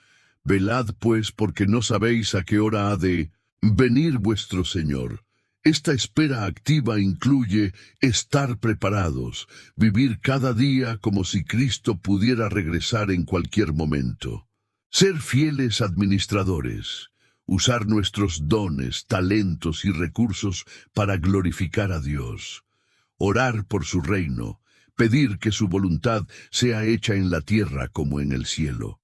Velad pues, porque no sabéis a qué hora ha de venir vuestro Señor. Esta espera activa incluye estar preparados, vivir cada día como si Cristo pudiera regresar en cualquier momento. Ser fieles administradores, usar nuestros dones, talentos y recursos para glorificar a Dios. Orar por su reino, pedir que su voluntad sea hecha en la tierra como en el cielo.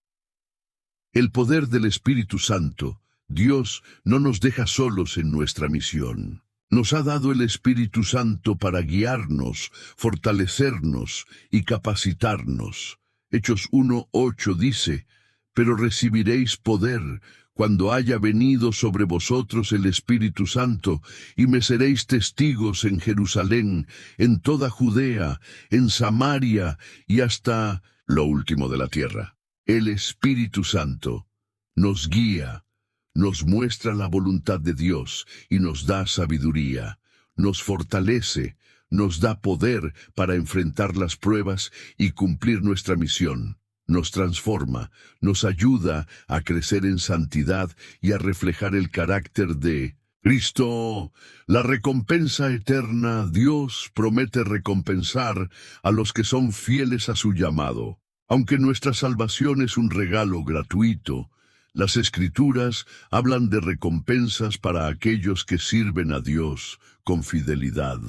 El poder del Espíritu Santo. Dios no nos deja solos en nuestra misión. Nos ha dado el Espíritu Santo para guiarnos, fortalecernos y capacitarnos. Hechos 1:8 dice, pero recibiréis poder cuando haya venido sobre vosotros el Espíritu Santo, y me seréis testigos en Jerusalén, en toda Judea, en Samaria y hasta lo último de la tierra. El Espíritu Santo nos guía, nos muestra la voluntad de Dios y nos da sabiduría, nos fortalece, nos da poder para enfrentar las pruebas y cumplir nuestra misión. Nos transforma, nos ayuda a crecer en santidad y a reflejar el carácter de Cristo, la recompensa eterna, Dios promete recompensar a los que son fieles a su llamado. Aunque nuestra salvación es un regalo gratuito, las Escrituras hablan de recompensas para aquellos que sirven a Dios con fidelidad.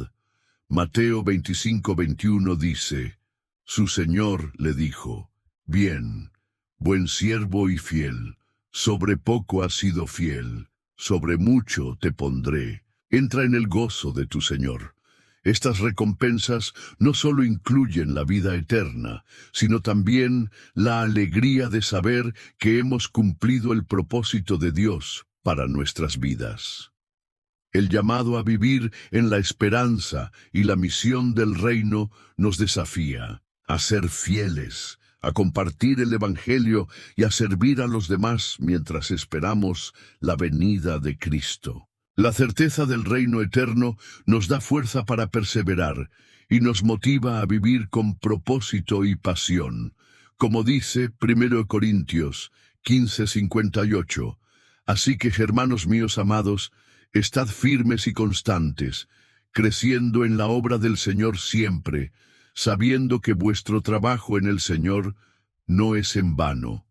Mateo 25:21 dice, su Señor le dijo, bien, buen siervo y fiel, sobre poco has sido fiel, sobre mucho te pondré. Entra en el gozo de tu Señor. Estas recompensas no solo incluyen la vida eterna, sino también la alegría de saber que hemos cumplido el propósito de Dios para nuestras vidas. El llamado a vivir en la esperanza y la misión del reino nos desafía a ser fieles, a compartir el Evangelio y a servir a los demás mientras esperamos la venida de Cristo. La certeza del reino eterno nos da fuerza para perseverar y nos motiva a vivir con propósito y pasión. Como dice 1 Corintios 15:58, así que, hermanos míos amados, estad firmes y constantes, creciendo en la obra del Señor siempre, sabiendo que vuestro trabajo en el Señor no es en vano.